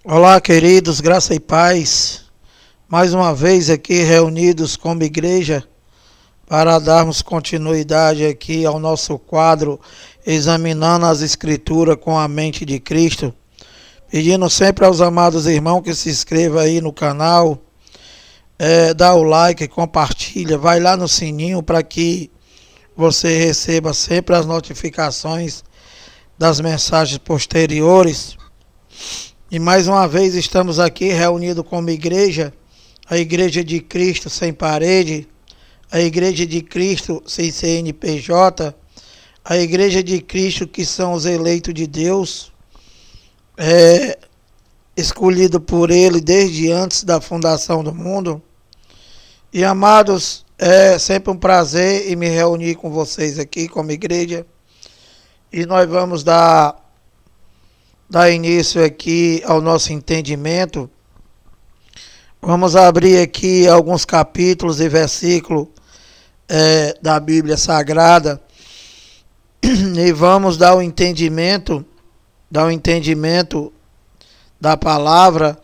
Olá, queridos, graça e paz. Mais uma vez aqui reunidos como igreja para darmos continuidade aqui ao nosso quadro examinando as escrituras com a mente de Cristo. Pedindo sempre aos amados irmãos que se inscrevam aí no canal, dá o like, compartilha, vai lá no sininho para que você receba sempre as notificações das mensagens posteriores. E mais uma vez estamos aqui reunidos como igreja, a Igreja de Cristo sem parede, a Igreja de Cristo sem CNPJ, a Igreja de Cristo que são os eleitos de Deus, escolhido por Ele desde antes da fundação do mundo. E amados, é sempre um prazer em me reunir com vocês aqui como igreja. E nós vamos dar início aqui ao nosso entendimento. Vamos abrir aqui alguns capítulos e versículos da Bíblia Sagrada e vamos dar o entendimento da palavra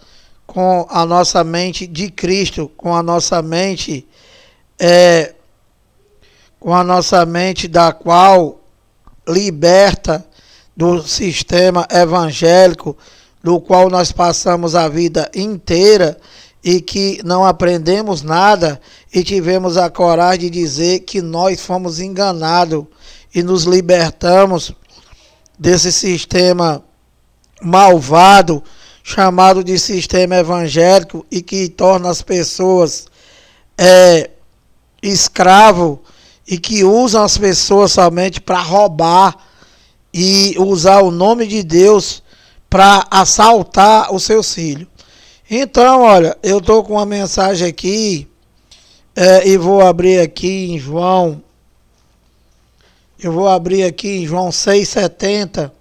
com a nossa mente de Cristo, com a nossa mente da qual liberta do sistema evangélico, do qual nós passamos a vida inteira e que não aprendemos nada e tivemos a coragem de dizer que nós fomos enganados e nos libertamos desse sistema malvado chamado de sistema evangélico e que torna as pessoas escravos e que usam as pessoas somente para roubar e usar o nome de Deus para assaltar os seus filhos. Então, olha, eu estou com uma mensagem aqui e vou abrir aqui em João. Eu vou abrir aqui em João 6,70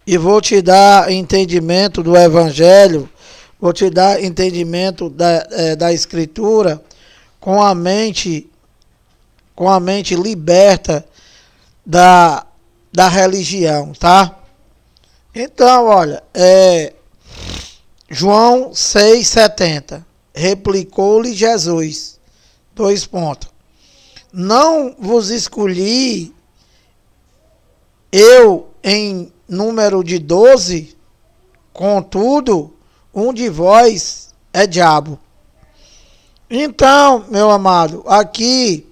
e vou te dar entendimento do Evangelho, vou te dar entendimento da Escritura com a mente liberta da religião, tá? Então, olha, João 6,70, replicou-lhe Jesus, 2 pontos. Não vos escolhi eu em número de 12, contudo, um de vós é diabo. Então, meu amado, aqui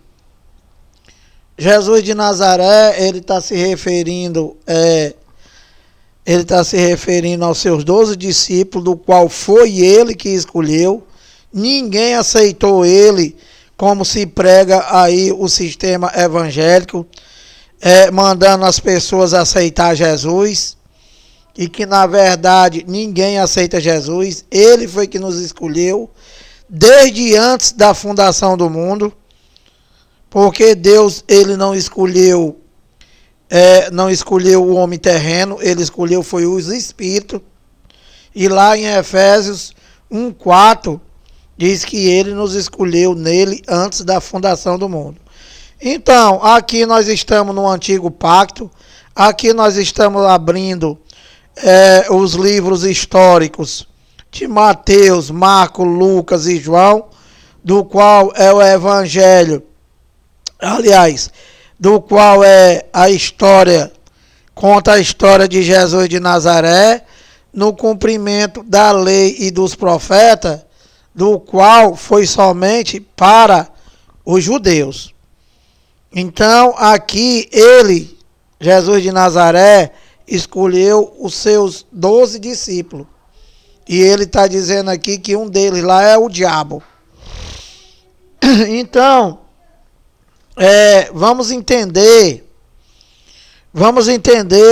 Jesus de Nazaré, ele está se referindo aos seus 12 discípulos, do qual foi ele que escolheu. Ninguém aceitou ele, como se prega aí o sistema evangélico, mandando as pessoas aceitar Jesus, e que na verdade ninguém aceita Jesus. Ele foi que nos escolheu desde antes da fundação do mundo. Porque Deus, ele não escolheu o homem terreno, ele escolheu foi os espíritos. E lá em Efésios 1,4 diz que ele nos escolheu nele antes da fundação do mundo. Então, aqui nós estamos no Antigo Pacto, aqui nós estamos abrindo os livros históricos de Mateus, Marcos, Lucas e João, do qual é o Evangelho. Aliás, do qual é a história, conta a história de Jesus de Nazaré, no cumprimento da lei e dos profetas, do qual foi somente para os judeus. Então, aqui ele, Jesus de Nazaré, escolheu os seus 12 discípulos. E ele está dizendo aqui que um deles lá é o diabo. Então, vamos entender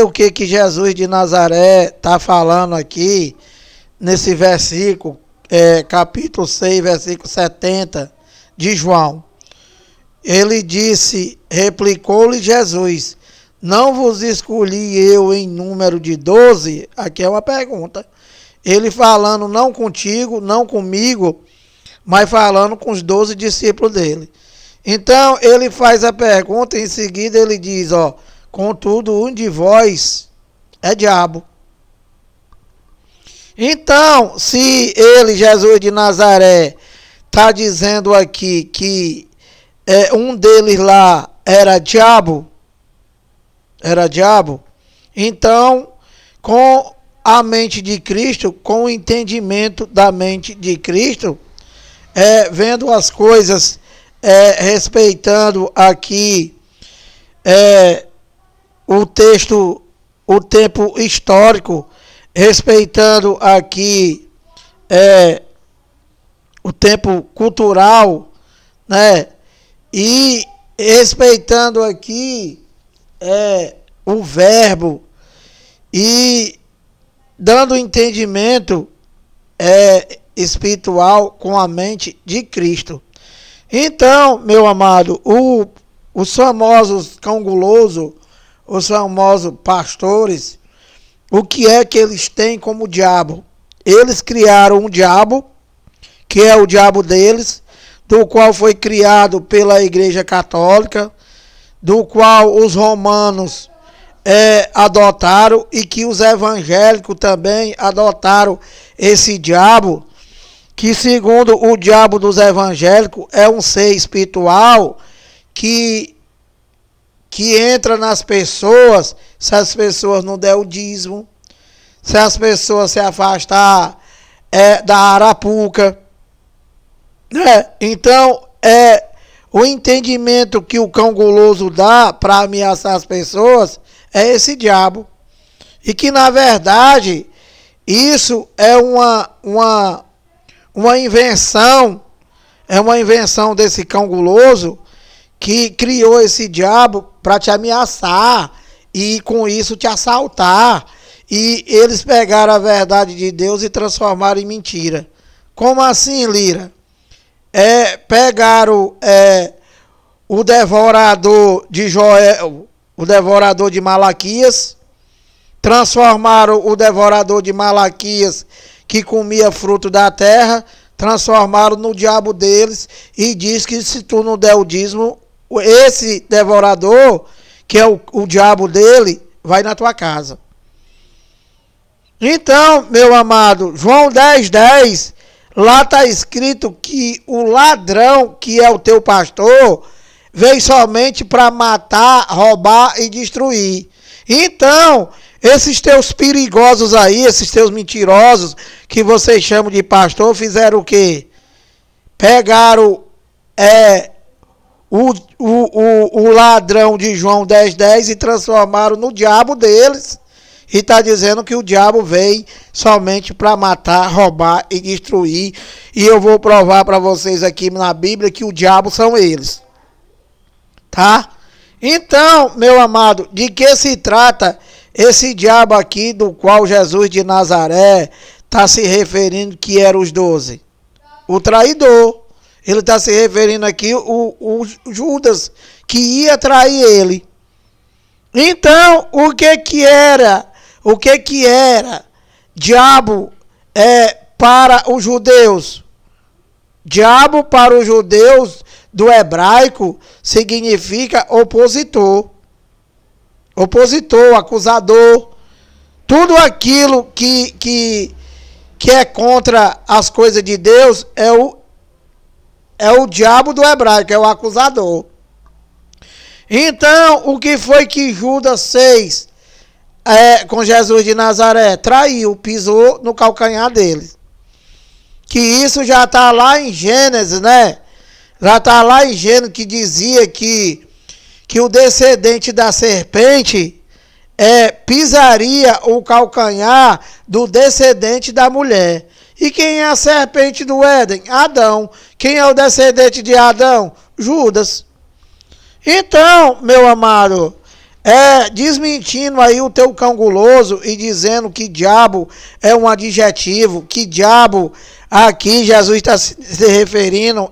o que Jesus de Nazaré está falando aqui nesse versículo, capítulo 6, versículo 70 de João. Ele disse, replicou-lhe Jesus, não vos escolhi eu em número de 12? Aqui é uma pergunta. Ele falando não contigo, não comigo, mas falando com os 12 discípulos dele. Então, ele faz a pergunta e em seguida ele diz, contudo, um de vós é diabo. Então, se ele, Jesus de Nazaré, está dizendo aqui que um deles lá era diabo, então, com a mente de Cristo, com o entendimento da mente de Cristo, vendo as coisas, respeitando aqui o texto, o tempo histórico, respeitando aqui o tempo cultural, né? E respeitando aqui o verbo e dando entendimento espiritual com a mente de Cristo. Então, meu amado, os famosos cão guloso, os famosos pastores, o que é que eles têm como diabo? Eles criaram um diabo, que é o diabo deles, do qual foi criado pela Igreja Católica, do qual os romanos adotaram e que os evangélicos também adotaram esse diabo, que segundo o diabo dos evangélicos é um ser espiritual que entra nas pessoas se as pessoas não der o dízimo, se as pessoas se afastar da arapuca, né? Então, o entendimento que o cão guloso dá para ameaçar as pessoas é esse diabo. E que, na verdade, isso é uma invenção, desse cão guloso que criou esse diabo para te ameaçar e com isso te assaltar. E eles pegaram a verdade de Deus e transformaram em mentira. Como assim, Lira? Pegaram o devorador de Joel, o devorador de Malaquias, transformaram o devorador de Malaquias, que comia fruto da terra, transformaram no diabo deles e diz que se tu não der o dízimo, esse devorador, que é o diabo dele, vai na tua casa. Então, meu amado, João 10:10, lá está escrito que o ladrão, que é o teu pastor, veio somente para matar, roubar e destruir. Então, esses teus perigosos aí, esses teus mentirosos, que vocês chamam de pastor, fizeram o quê? Pegaram o ladrão de João 10:10 e transformaram no diabo deles. E está dizendo que o diabo veio somente para matar, roubar e destruir. E eu vou provar para vocês aqui na Bíblia que o diabo são eles. Tá? Então, meu amado, de que se trata esse diabo aqui do qual Jesus de Nazaré está se referindo que eram os 12? O traidor. Ele está se referindo aqui o Judas, que ia trair ele. Então, o que era diabo para os judeus? Diabo para os judeus do hebraico significa opositor. Opositor, acusador. Tudo aquilo que é contra as coisas de Deus é o diabo do hebraico, é o acusador. Então, o que foi que Judas fez com Jesus de Nazaré? Traiu, pisou no calcanhar dele. Que isso já está lá em Gênesis, né? Já está lá em Gênesis que dizia que o descendente da serpente pisaria o calcanhar do descendente da mulher. E quem é a serpente do Éden? Adão. Quem é o descendente de Adão? Judas. Então, meu amado, desmentindo aí o teu cão guloso e dizendo que diabo é um adjetivo, que diabo aqui Jesus está se referindo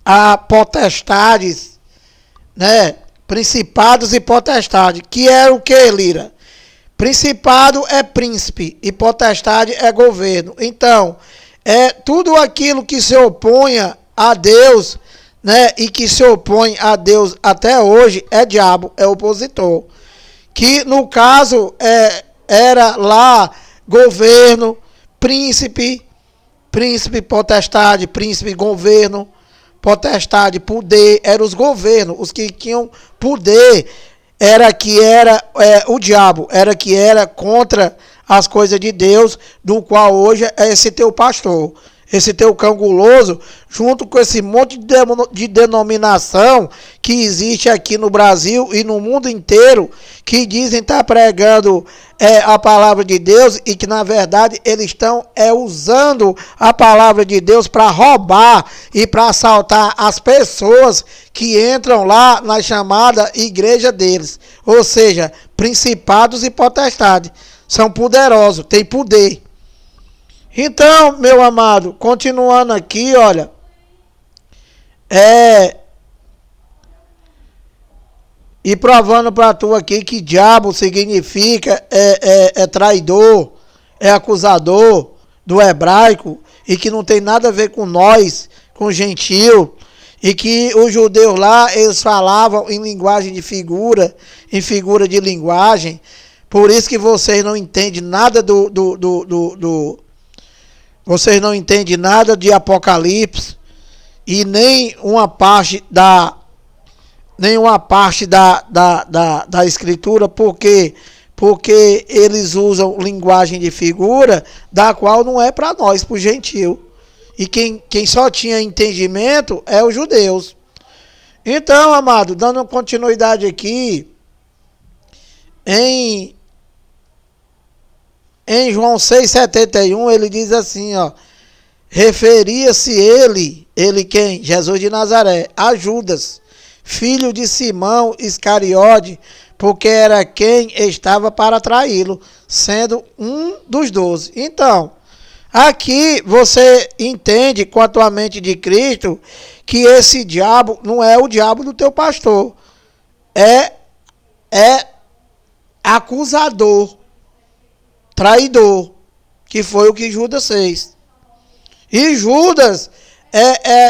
a potestades, né? Principados e potestades, que é o que, Lira? Principado é príncipe e potestade é governo. Então, tudo aquilo que se oponha a Deus, né, e que se opõe a Deus até hoje é diabo, é opositor. Que no caso era lá governo, príncipe, potestade, príncipe, governo, potestade, poder, eram os governos, os que tinham poder, o diabo, que era contra as coisas de Deus, do qual hoje é esse teu pastor, esse teu cão guloso, junto com esse monte de denominação que existe aqui no Brasil e no mundo inteiro, que dizem estar pregando a palavra de Deus e que na verdade eles estão usando a palavra de Deus para roubar e para assaltar as pessoas que entram lá na chamada igreja deles, ou seja, principados e potestades, são poderosos, têm poder. Então, meu amado, continuando aqui, olha, e provando para tu aqui que diabo significa traidor, é acusador do hebraico, e que não tem nada a ver com nós, com gentio, e que os judeus lá, eles falavam em linguagem de figura, em figura de linguagem, por isso que vocês não entendem nada vocês não entendem nada de Apocalipse e nem uma parte da escritura, porque eles usam linguagem de figura, da qual não é para nós, para o gentil. E quem só tinha entendimento é os judeus. Então, amado, dando continuidade aqui, em João 6,71, ele diz assim, ó, referia-se ele quem? Jesus de Nazaré, a Judas, filho de Simão Iscariote, porque era quem estava para traí-lo, sendo um dos 12. Então, aqui você entende com a tua mente de Cristo que esse diabo não é o diabo do teu pastor, é acusador, traidor, que foi o que Judas fez. E Judas,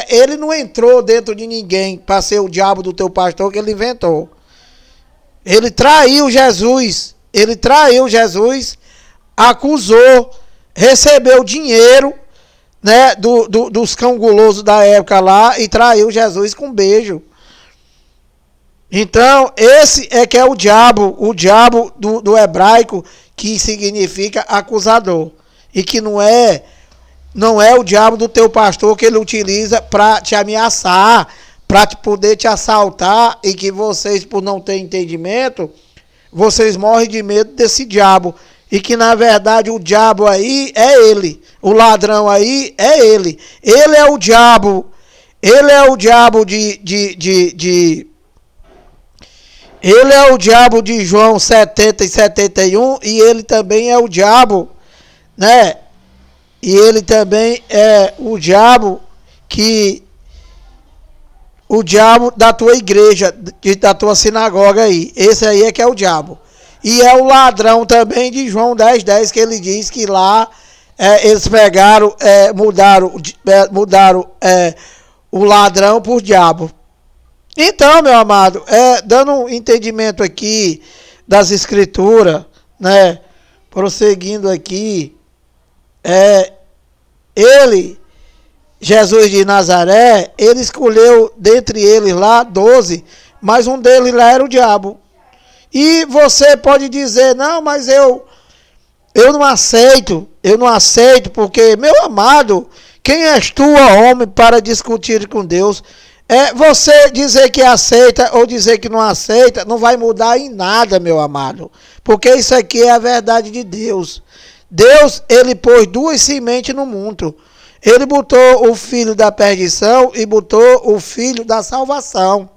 ele não entrou dentro de ninguém para ser o diabo do teu pastor que ele inventou. Ele traiu Jesus, acusou, recebeu dinheiro, né, dos cão gulosos da época lá e traiu Jesus com beijo. Então, esse que é o diabo do hebraico, que significa acusador, e que não é o diabo do teu pastor que ele utiliza para te ameaçar, para poder te assaltar, e que vocês, por não ter entendimento, vocês morrem de medo desse diabo, e que na verdade o diabo aí é ele, o ladrão aí é ele é o diabo, ele é o diabo ele é o diabo de João 70 e 71, e ele também é o diabo, né? E ele também é o diabo da tua igreja, da tua sinagoga aí. Esse aí é que é o diabo. E é o ladrão também de João 10:10, que ele diz que lá eles pegaram, mudaram o ladrão por diabo. Então, meu amado, dando um entendimento aqui das escrituras, né, prosseguindo aqui, Jesus de Nazaré, ele escolheu dentre eles lá 12, mas um deles lá era o diabo. E você pode dizer, não, mas eu não aceito, porque, meu amado, quem és tu, homem, para discutir com Deus? Você dizer que aceita ou dizer que não aceita, não vai mudar em nada, meu amado. Porque isso aqui é a verdade de Deus. Deus, ele pôs duas sementes no mundo. Ele botou o filho da perdição e botou o filho da salvação.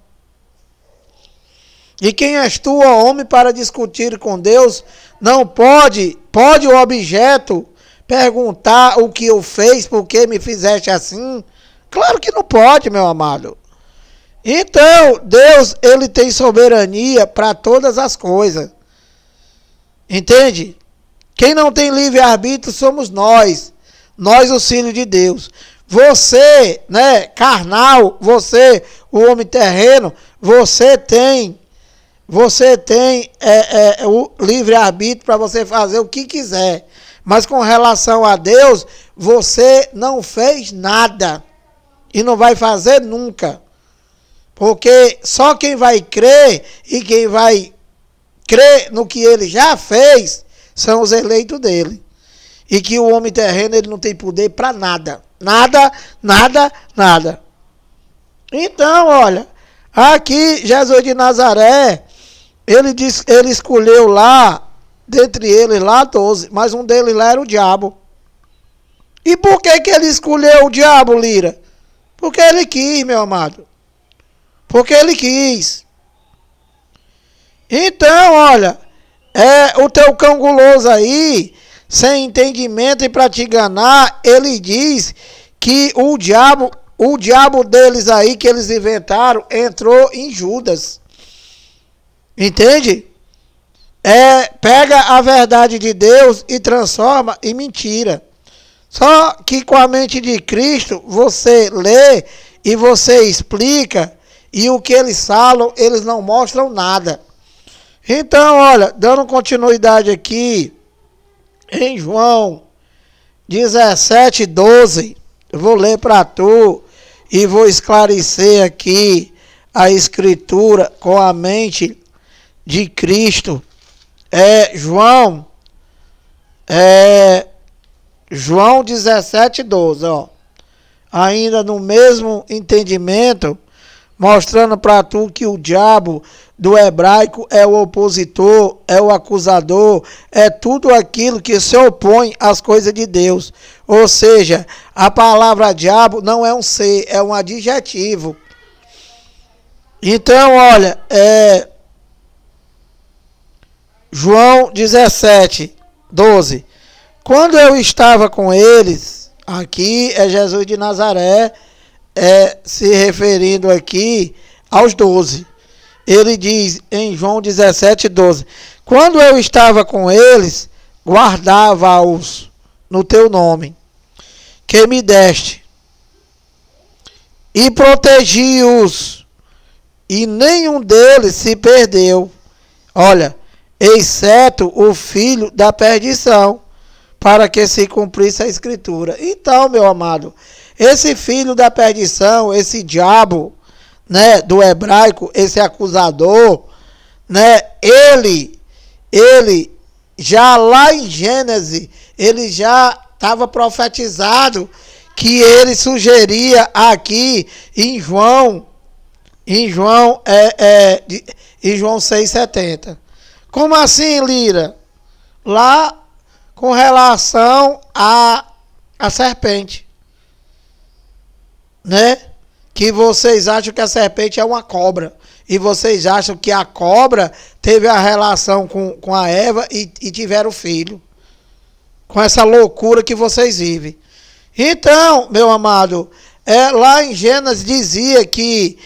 E quem és tu, homem, para discutir com Deus? Não pode o objeto perguntar o que eu fiz, por que me fizeste assim? Claro que não pode, meu amado. Então, Deus, ele tem soberania para todas as coisas. Entende? Quem não tem livre-arbítrio somos nós. Nós, os filhos de Deus. Você, né, carnal, você, o homem terreno, você tem o livre-arbítrio para você fazer o que quiser. Mas com relação a Deus, você não fez nada. E não vai fazer nunca. Porque só quem vai crer e quem vai crer no que ele já fez são os eleitos dele. E que o homem terreno ele não tem poder para nada. Nada, nada, nada. Então, olha, aqui Jesus de Nazaré, ele escolheu lá, dentre eles lá 12, mas um deles lá era o diabo. E por que ele escolheu o diabo, Lira? Porque ele quis, meu amado. Porque ele quis. Então, olha, o teu cão guloso aí, sem entendimento e para te enganar, ele diz que o diabo deles aí que eles inventaram entrou em Judas. Entende? Pega a verdade de Deus e transforma em mentira. Só que com a mente de Cristo, você lê e você explica, e o que eles falam, eles não mostram nada. Então, olha, dando continuidade aqui, em João 17:12, eu vou ler para tu e vou esclarecer aqui a escritura com a mente de Cristo. João 17:12, ó. Ainda no mesmo entendimento, mostrando para tu que o diabo do hebraico é o opositor, é o acusador, é tudo aquilo que se opõe às coisas de Deus. Ou seja, a palavra diabo não é um ser, é um adjetivo. Então, olha, João 17:12. Quando eu estava com eles, aqui é Jesus de Nazaré, se referindo aqui aos 12. Ele diz em João 17:12, quando eu estava com eles, guardava-os no teu nome, que me deste, e protegi-os, e nenhum deles se perdeu. Olha, exceto o filho da perdição, para que se cumprisse a escritura. Então, meu amado, esse filho da perdição, esse diabo, né, do hebraico, esse acusador, né, ele já lá em Gênesis, ele já estava profetizado que ele sugeria aqui em João 6,70. Como assim, Lira? Lá com relação à serpente, né? Que vocês acham que a serpente é uma cobra. E vocês acham que a cobra teve a relação com a Eva e tiveram filho. Com essa loucura que vocês vivem. Então, meu amado, lá em Gênesis dizia que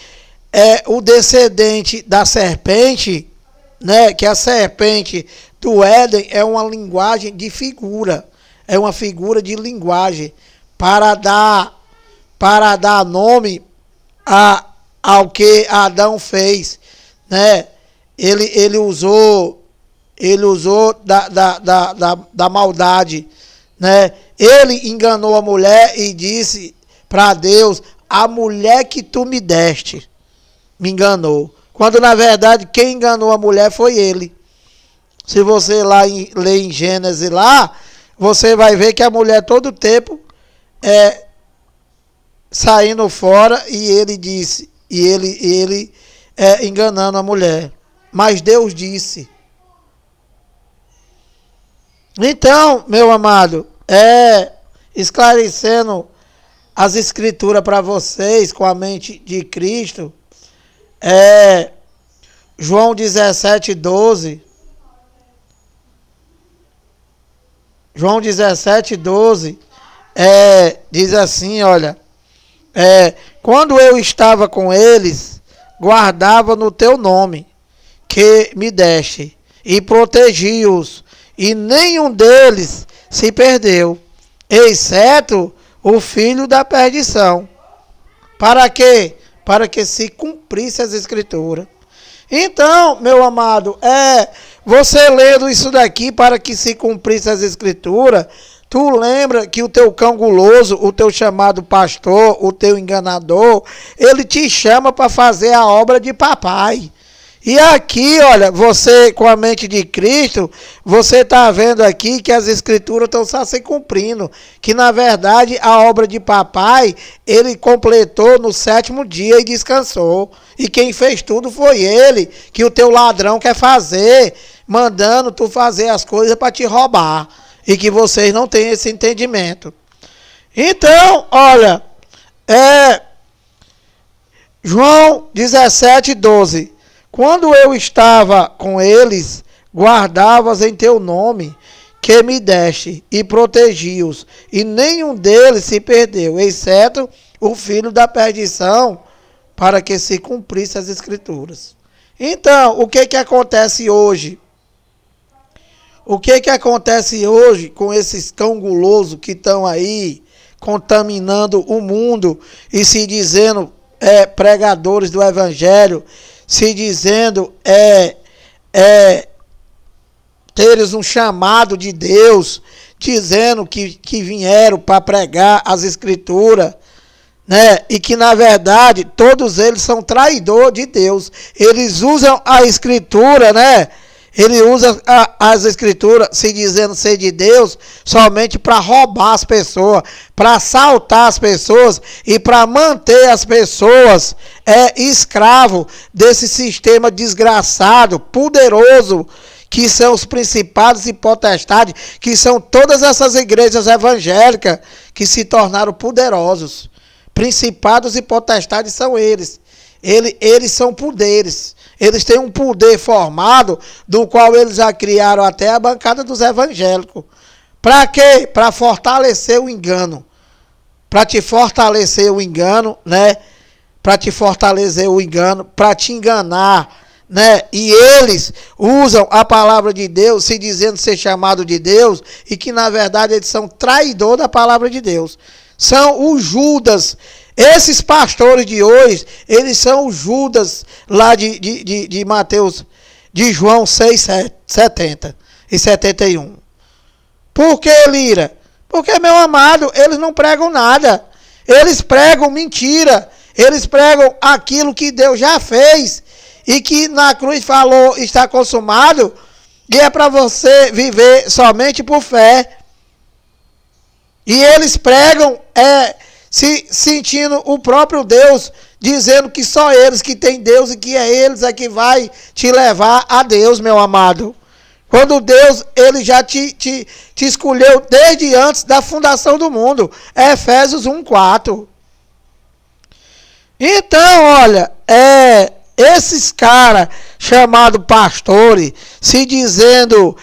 o descendente da serpente, né? Que a serpente do Éden é uma linguagem de figura. É uma figura de linguagem para dar nome ao que Adão fez, né? Ele usou da maldade, né? Ele enganou a mulher e disse para Deus, a mulher que tu me deste me enganou. Quando na verdade quem enganou a mulher foi ele. Se você ler em Gênesis lá, você vai ver que a mulher todo o tempo saindo fora e ele disse, ele enganando a mulher. Mas Deus disse. Então, meu amado, esclarecendo as escrituras para vocês com a mente de Cristo, João 17:12. João 17:12 diz assim, olha, quando eu estava com eles, guardava no teu nome, que me deste, e protegi-os, e nenhum deles se perdeu, exceto o filho da perdição. Para quê? Para que se cumprisse as escrituras. Então, meu amado, Você lendo isso daqui para que se cumprisse as escrituras, tu lembra que o teu cão guloso, o teu chamado pastor, o teu enganador, ele te chama para fazer a obra de papai. E aqui, olha, você com a mente de Cristo, você está vendo aqui que as escrituras estão só se cumprindo. Que na verdade a obra de papai, ele completou no 7º dia e descansou. E quem fez tudo foi ele, que o teu ladrão quer fazer, mandando tu fazer as coisas para te roubar. E que vocês não têm esse entendimento. Então, olha, João 17:12. Quando eu estava com eles, guardava-os em teu nome, que me deste, e protegi-os, e nenhum deles se perdeu, exceto o filho da perdição, para que se cumprisse as escrituras. Então, o que acontece hoje? O que acontece hoje com esses cão gulosos que estão aí, contaminando o mundo, e se dizendo pregadores do evangelho, se dizendo teres um chamado de Deus, dizendo que vieram para pregar as escrituras, né? E que na verdade todos eles são traidores de Deus. Eles usam a escritura, né? Ele usa as escrituras, se dizendo ser de Deus, somente para roubar as pessoas, para assaltar as pessoas e para manter as pessoas escravo desse sistema desgraçado, poderoso, que são os principados e potestades, que são todas essas igrejas evangélicas que se tornaram poderosos. Principados e potestades são eles. Eles são poderes. Eles têm um poder formado, do qual eles já criaram até a bancada dos evangélicos. Para quê? Para fortalecer o engano. Para te fortalecer o engano, né? Para te fortalecer o engano, para te enganar, né? E eles usam a palavra de Deus, se dizendo ser chamado de Deus, e que na verdade eles são traidores da palavra de Deus. São os Judas. Esses pastores de hoje, eles são os Judas lá de Mateus, de João 6, 70 e 71. Por que, Lira? Porque, meu amado, eles não pregam nada. Eles pregam mentira. Eles pregam aquilo que Deus já fez e que na cruz falou está consumado, e é para você viver somente por fé. E eles pregam se sentindo o próprio Deus, dizendo que só eles que têm Deus e que é eles que vai te levar a Deus, meu amado. Quando Deus, ele já te escolheu desde antes da fundação do mundo. Efésios 1:4. Então, olha, esses caras chamados pastores, se dizendo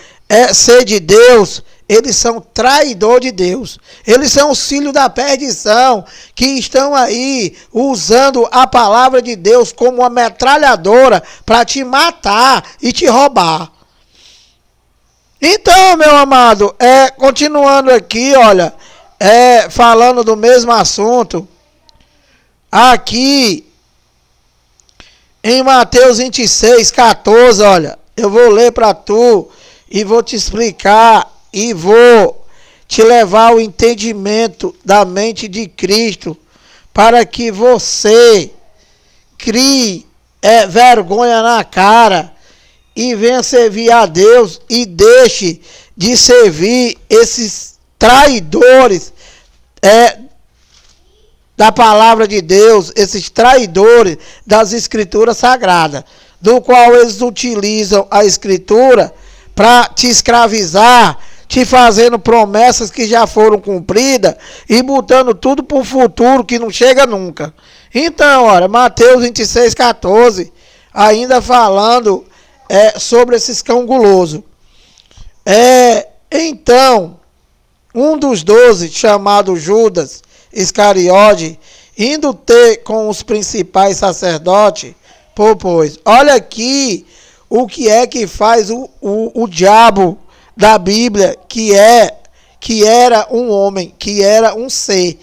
ser de Deus, eles são traidores de Deus. Eles são os filhos da perdição, que estão aí usando a palavra de Deus como uma metralhadora para te matar e te roubar. Então, meu amado, continuando aqui, olha, falando do mesmo assunto, aqui em Mateus 26:14, olha, eu vou ler para tu e vou te explicar e vou te levar ao entendimento da mente de Cristo, para que você crie vergonha na cara e venha servir a Deus e deixe de servir esses traidores da palavra de Deus, esses traidores das escrituras sagradas, do qual eles utilizam a escritura para te escravizar, te fazendo promessas que já foram cumpridas e botando tudo para o futuro que não chega nunca. Então, olha, Mateus 26:14, ainda falando sobre esses cão guloso. Então, um dos 12, chamado Judas Iscariote, indo ter com os principais sacerdotes, propôs: olha aqui o que é que faz o diabo da Bíblia, que era um homem, que era um ser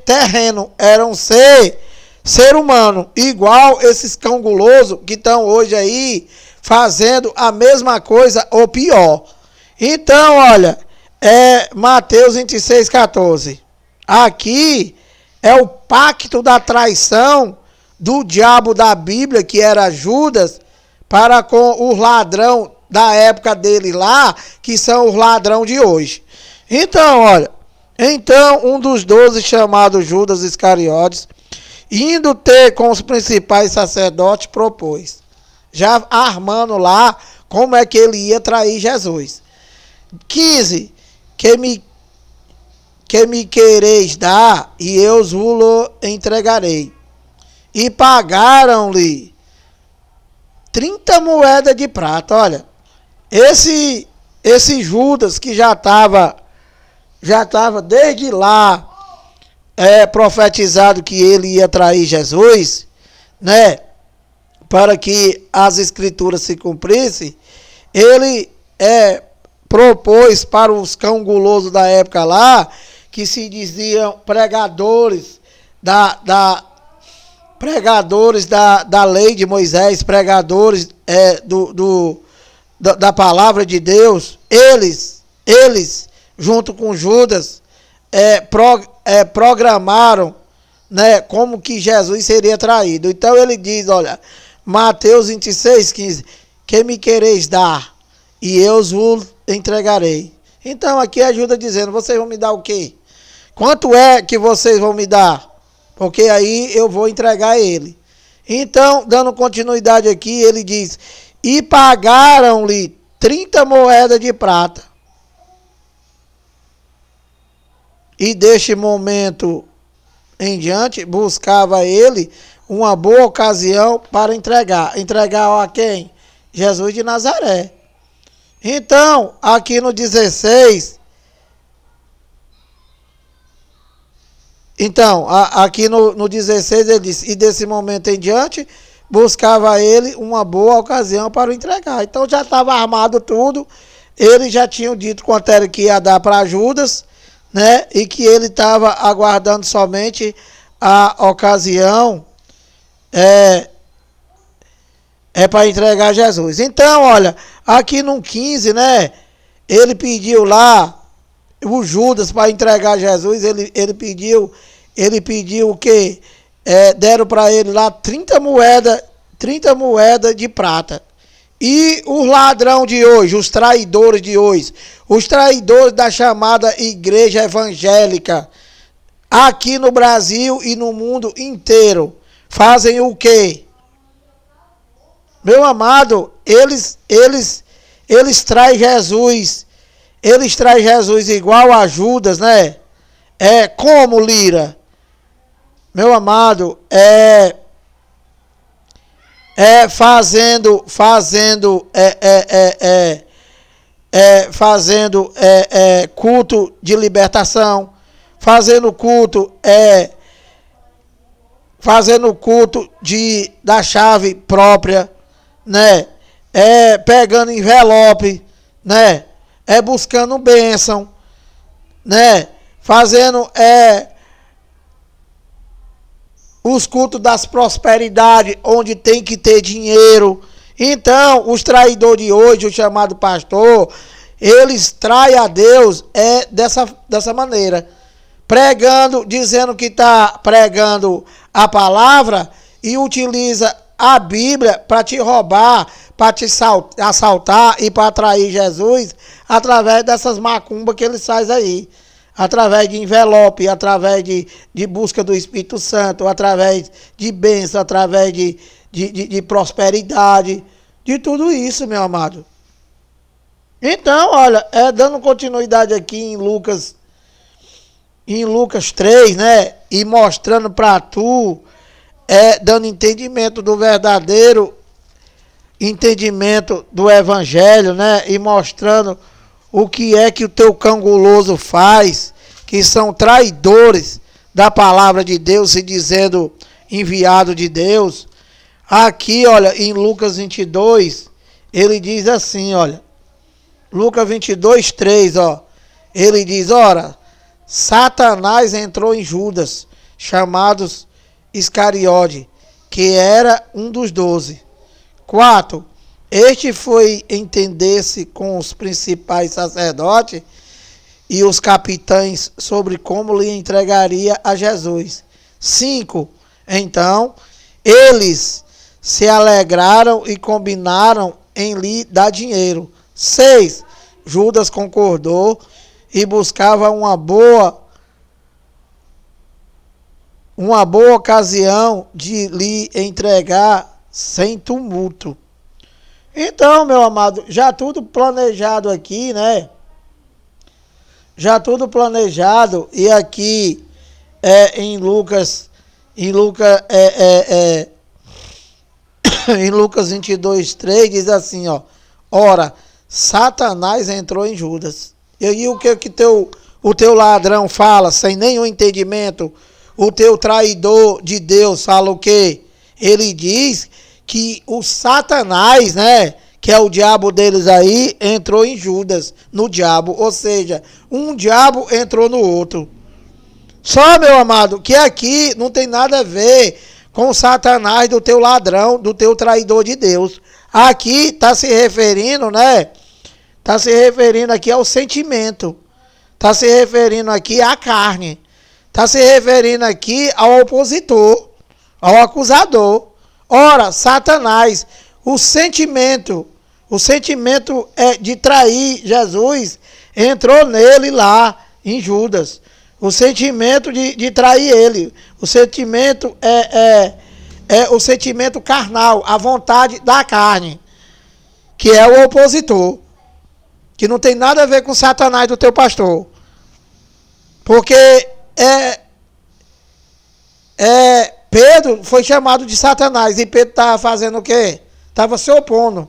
terreno, era um ser humano, igual esses cão guloso que estão hoje aí fazendo a mesma coisa ou pior. Então, olha, Mateus 26,14. Aqui é o pacto da traição do diabo da Bíblia, que era Judas, para com os ladrão da época dele lá, que são os ladrão de hoje. Então, olha, um dos 12, chamado Judas Iscariotes, indo ter com os principais sacerdotes, propôs, já armando lá como é que ele ia trair Jesus. 15, que me quereis dar, e eu vos entregarei. E pagaram-lhe 30 moedas de prata. Olha, esse Judas que já estava desde lá profetizado que ele ia trair Jesus, né? Para que as escrituras se cumprissem, ele propôs para os cão gulosos da época lá, que se diziam pregadores da lei de Moisés, pregadores da palavra de Deus, eles junto com Judas, programaram, né, como que Jesus seria traído. Então ele diz, olha, Mateus 26,15, que me quereis dar, e eu vos entregarei. Então aqui ajuda dizendo, vocês vão me dar o quê? Quanto é que vocês vão me dar? Porque aí eu vou entregar ele. Então, dando continuidade aqui, ele diz, e pagaram-lhe 30 moedas de prata. E deste momento em diante, buscava ele uma boa ocasião para entregar. Entregar a quem? Jesus de Nazaré. Então, aqui no 16... Então, aqui no 16 ele diz, e desse momento em diante, buscava ele uma boa ocasião para o entregar. Então já estava armado tudo, eles já tinham dito quanto era que ia dar para Judas, né? E que ele estava aguardando somente a ocasião para entregar Jesus. Então, olha, aqui no 15, né? Ele pediu lá, o Judas, para entregar Jesus, ele pediu o quê? Deram para ele lá 30 moedas de prata. E os ladrão de hoje, os traidores de hoje, os traidores da chamada igreja evangélica, aqui no Brasil e no mundo inteiro, fazem o quê? Meu amado, eles traem Jesus. Eles trazem Jesus igual a Judas, né? Como, Lira? Meu amado, fazendo culto de libertação, fazendo culto da chave própria, né? Pegando envelope, né? Buscando bênção, né? Fazendo os cultos das prosperidades, onde tem que ter dinheiro. Então, os traidores de hoje, o chamado pastor, eles traem a Deus dessa maneira. Pregando, dizendo que está pregando a palavra e utiliza a Bíblia para te roubar, para te assaltar e para atrair Jesus através dessas macumbas que eles fazem aí. Através de envelope, através de busca do Espírito Santo, através de bênção, através de prosperidade, de tudo isso, meu amado. Então, olha, dando continuidade aqui em Lucas 3, né, e mostrando para tu, dando entendimento do verdadeiro entendimento do evangelho, né, e mostrando o que é que o teu cão guloso faz, que são traidores da palavra de Deus e dizendo enviado de Deus. Aqui, olha, em Lucas 22, ele diz assim, olha, Lucas 22, 3, ó, ele diz, ora, Satanás entrou em Judas, chamados Iscariote, que era um dos 12. 4. Este foi entender-se com os principais sacerdotes e os capitães sobre como lhe entregaria a Jesus. 5. Então, eles se alegraram e combinaram em lhe dar dinheiro. 6. Judas concordou e buscava uma boa ocasião de lhe entregar sem tumulto. Então, meu amado, já tudo planejado aqui, né? Já tudo planejado, e aqui em Lucas em Lucas 22:3 diz assim, ó: ora, Satanás entrou em Judas. E aí o que o teu ladrão fala sem nenhum entendimento? O teu traidor de Deus fala o quê? Ele diz que o Satanás, né, que é o diabo deles aí, entrou em Judas, no diabo. Ou seja, um diabo entrou no outro. Só, meu amado, que aqui não tem nada a ver com o Satanás do teu ladrão, do teu traidor de Deus. Aqui está se referindo, né? Está se referindo aqui ao sentimento. Está se referindo aqui à carne. Está se referindo aqui ao opositor, ao acusador. Ora, Satanás, o sentimento de trair Jesus entrou nele lá em Judas. O sentimento de trair ele. O sentimento é o sentimento carnal, a vontade da carne, que é o opositor, que não tem nada a ver com Satanás do teu pastor. Porque Pedro foi chamado de Satanás, e Pedro estava fazendo o quê? Estava se opondo.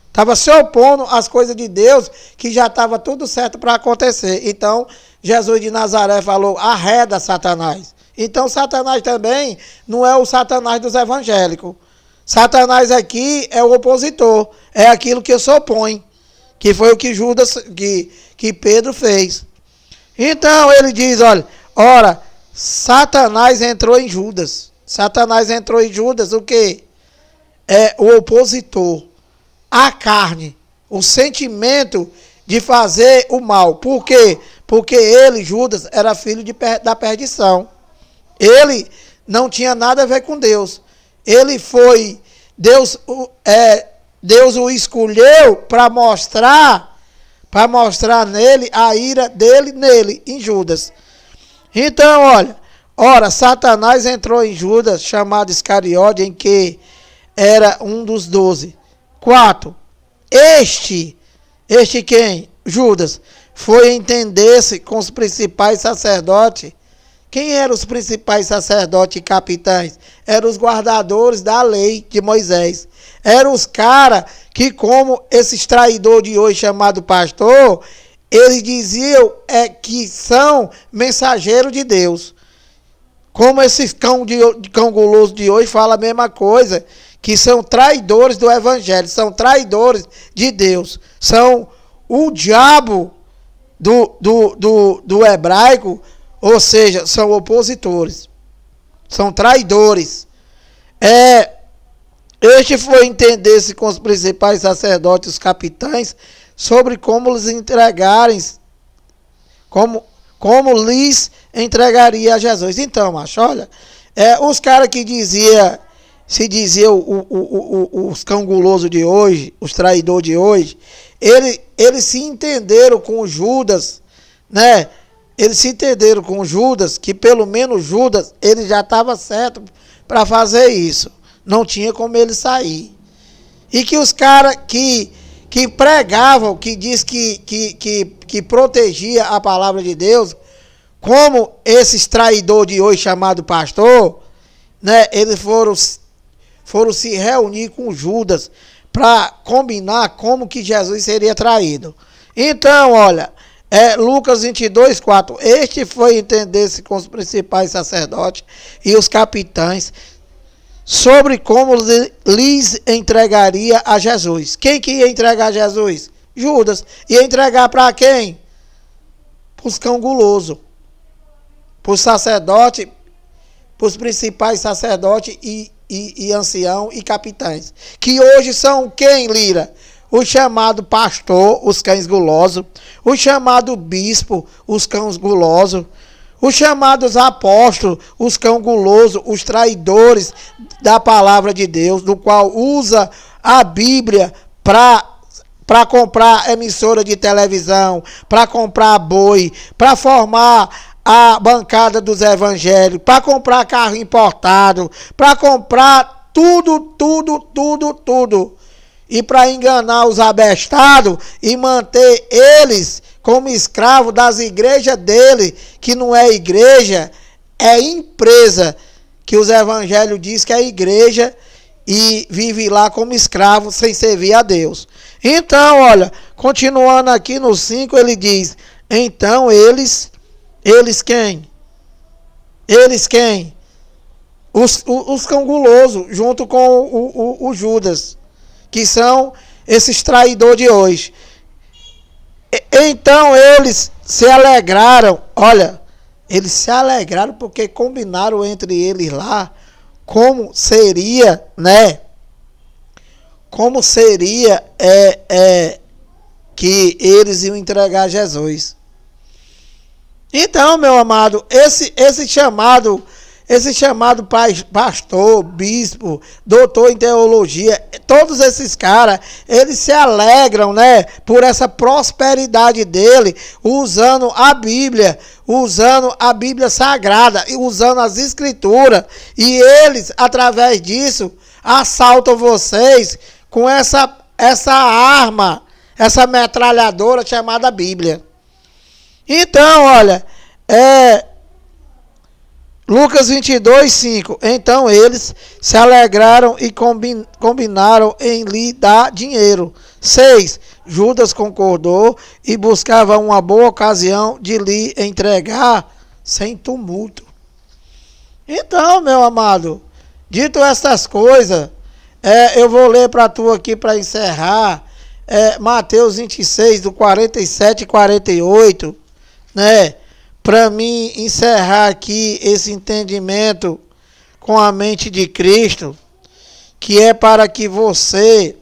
Estava se opondo às coisas de Deus, que já estava tudo certo para acontecer. Então, Jesus de Nazaré falou: arreda Satanás. Então, Satanás também não é o Satanás dos evangélicos. Satanás aqui é o opositor, é aquilo que se opõe, que foi o que que Pedro fez. Então, ele diz, olha, ora, Satanás entrou em Judas. Satanás entrou em Judas, o quê? É o opositor, a carne, o sentimento de fazer o mal. Por quê? Porque ele, Judas, era filho da perdição. Ele não tinha nada a ver com Deus. Ele foi, Deus o escolheu para mostrar nele a ira dele nele, em Judas. Então, ora, Satanás entrou em Judas, chamado Iscariote, em que era um dos 12. 4. Este quem? Judas. Foi entender-se com os principais sacerdotes. Quem eram os principais sacerdotes e capitães? Eram os guardadores da lei de Moisés. Eram os caras que, como esses traidores de hoje chamado pastor, eles diziam que são mensageiros de Deus. Como esses cão guloso de hoje fala a mesma coisa, que são traidores do evangelho, são traidores de Deus, são o diabo do hebraico, ou seja, são opositores, são traidores. Este foi entender-se com os principais sacerdotes, os capitães, sobre como lhes entregarem, como lhes entregaria a Jesus. Então, macho, olha, os caras que se diziam os cão guloso de hoje, os traidores de hoje, eles se entenderam com Judas, né? Eles se entenderam com Judas, que pelo menos Judas, ele já estava certo para fazer isso. Não tinha como ele sair. E que os caras que pregavam, que diz que protegia a palavra de Deus, como esses traidores de hoje chamado pastor, né? Eles foram se reunir com Judas para combinar como que Jesus seria traído. Então, olha, Lucas 22:4. Este foi entender-se com os principais sacerdotes e os capitães sobre como lhes entregaria a Jesus. Quem que ia entregar a Jesus? Judas. Ia entregar para quem? Para os cão guloso, para os sacerdotes, para os principais sacerdotes e ancião e capitães. Que hoje são quem, Lira? O chamado pastor, os cães gulosos. O chamado bispo, os cães gulosos. Os chamados apóstolos, os cães gulosos, os traidores da palavra de Deus, do qual usa a Bíblia para comprar emissora de televisão, para comprar boi, para formar a bancada dos evangélicos, para comprar carro importado, para comprar tudo. E para enganar os abestados e manter eles como escravos das igrejas dele, que não é igreja, é empresa, que os evangelhos dizem que é igreja, e vive lá como escravo sem servir a Deus. Então, olha, continuando aqui no 5, ele diz, então eles quem? Eles quem? Os cão gulosos, junto com o Judas, que são esses traidores de hoje. Então eles se alegraram, olha, eles se alegraram porque combinaram entre eles lá como seria, né? Como seria que eles iam entregar Jesus. Então, meu amado, esse chamado pastor, bispo, doutor em teologia, todos esses caras, eles se alegram, né, por essa prosperidade dele, usando a Bíblia sagrada, e usando as escrituras, e eles, através disso, assaltam vocês com essa arma, essa metralhadora chamada Bíblia. Então, olha, Lucas 22, 5. Então eles se alegraram e combinaram em lhe dar dinheiro. 6. Judas concordou e buscava uma boa ocasião de lhe entregar sem tumulto. Então, meu amado, dito estas coisas, eu vou ler para tu aqui para encerrar, Mateus 26, do 47 e 48, né? Para mim encerrar aqui esse entendimento com a mente de Cristo, que é para que você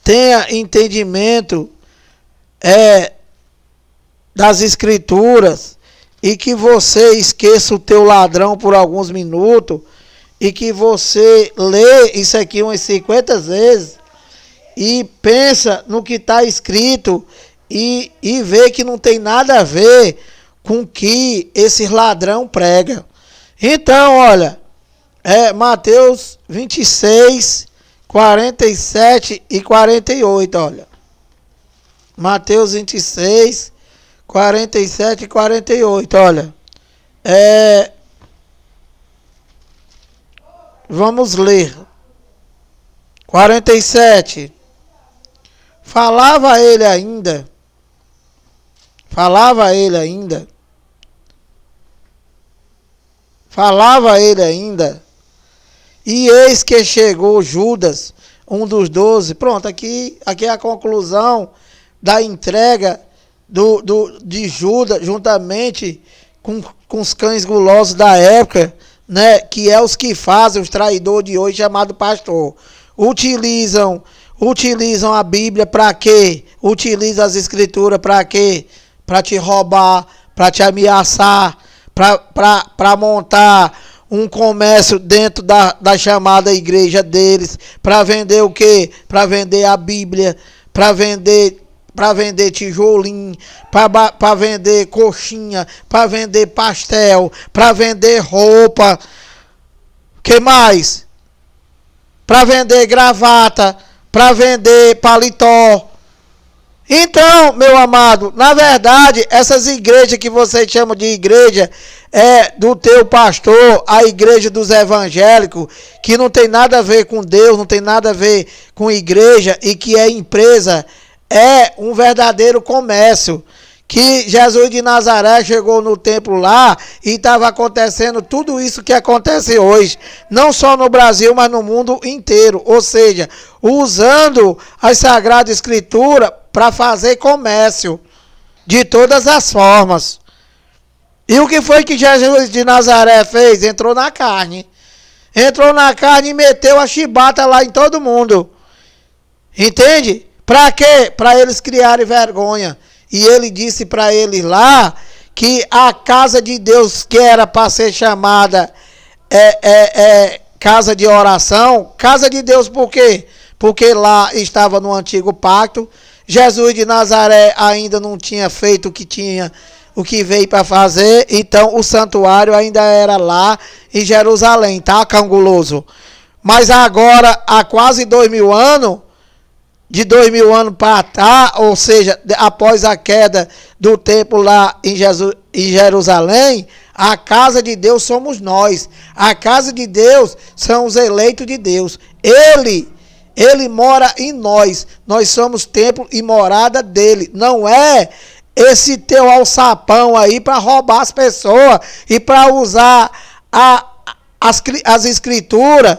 tenha entendimento das Escrituras, e que você esqueça o teu ladrão por alguns minutos, e que você lê isso aqui umas 50 vezes e pensa no que está escrito, e vê que não tem nada a ver com o que esse ladrão prega. Então, olha, Mateus 26, 47 e 48, olha. Mateus 26, 47 e 48, olha. Vamos ler. 47. Falava ele ainda, e eis que chegou Judas, um dos 12. Pronto, aqui é a conclusão da entrega de Judas, juntamente com os cães gulosos da época, né, que é os que fazem os traidores de hoje, chamado pastor. Utilizam a Bíblia para quê? Utilizam as escrituras para quê? Para te roubar, para te ameaçar, para montar um comércio dentro da chamada igreja deles, para vender o quê? Para vender a Bíblia, para vender tijolinho, para vender coxinha, para vender pastel, para vender roupa. Que mais? Para vender gravata, para vender paletó. Então, meu amado, na verdade, essas igrejas que você chama de igreja do teu pastor, a igreja dos evangélicos, que não tem nada a ver com Deus, não tem nada a ver com igreja, e que é empresa, é um verdadeiro comércio. Que Jesus de Nazaré chegou no templo lá e estava acontecendo tudo isso que acontece hoje, não só no Brasil, mas no mundo inteiro. Ou seja, usando as Sagradas Escrituras para fazer comércio de todas as formas. E o que foi que Jesus de Nazaré fez? Entrou na carne. Entrou na carne e meteu a chibata lá em todo mundo. Entende? Para quê? Para eles criarem vergonha. E ele disse para eles lá que a casa de Deus, que era para ser chamada casa de oração, casa de Deus por quê? Porque lá estava no antigo pacto. Jesus de Nazaré ainda não tinha feito o que veio para fazer, então o santuário ainda era lá em Jerusalém, tá, Canguloso? Mas agora, há quase 2000 anos, de 2000 anos para cá, ou seja, após a queda do templo lá em Jerusalém, a casa de Deus somos nós. A casa de Deus são os eleitos de Deus. Ele mora em nós. Nós somos templo e morada dele. Não é esse teu alçapão aí para roubar as pessoas e para usar as escrituras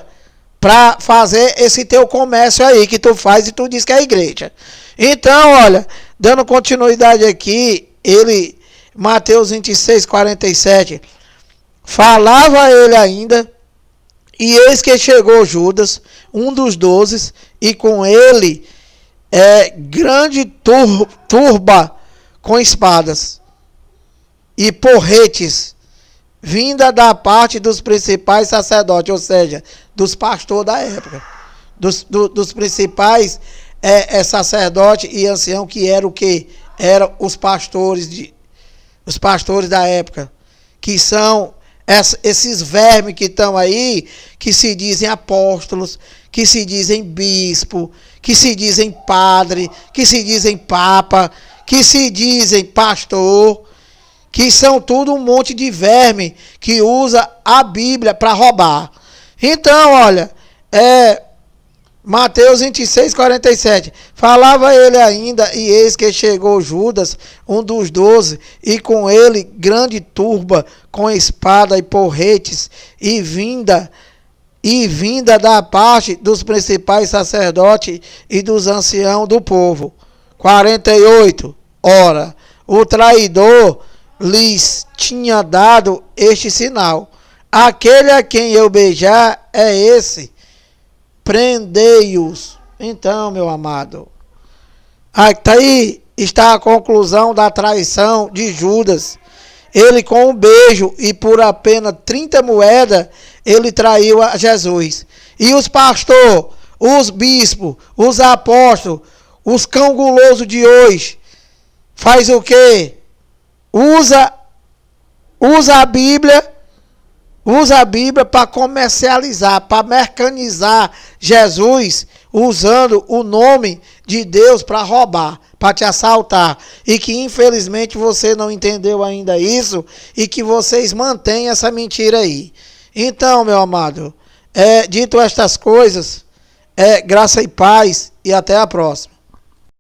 para fazer esse teu comércio aí que tu faz e tu diz que é a igreja. Então, olha, dando continuidade aqui, Mateus 26, 47, falava ele ainda, e eis que chegou Judas, um dos 12, e com ele grande turba com espadas e porretes, vinda da parte dos principais sacerdotes, ou seja, dos pastores da época, dos principais sacerdotes e anciãos, que eram o quê? Eram os pastores da época, que são esses vermes que estão aí, que se dizem apóstolos, que se dizem bispo, que se dizem padre, que se dizem papa, que se dizem pastor, que são tudo um monte de verme que usa a Bíblia para roubar. Então, olha, Mateus 26, 47, falava ele ainda, e eis que chegou Judas, um dos 12, e com ele grande turba, com espada e porretes, e vinda da parte dos principais sacerdotes e dos anciãos do povo. 48, ora, o traidor lhes tinha dado este sinal: aquele a quem eu beijar é esse, prendei-os. Então, meu amado, aí está a conclusão da traição de Judas. Ele, com um beijo e por apenas 30 moedas, ele traiu a Jesus. E os pastores, os bispos, os apóstolos, os cão gulosos de hoje, faz o quê? Usa a Bíblia para comercializar, para mercanizar Jesus, usando o nome de Deus para roubar, para te assaltar. E que infelizmente você não entendeu ainda isso, e que vocês mantêm essa mentira aí. Então, meu amado, dito estas coisas, graça e paz, e até a próxima.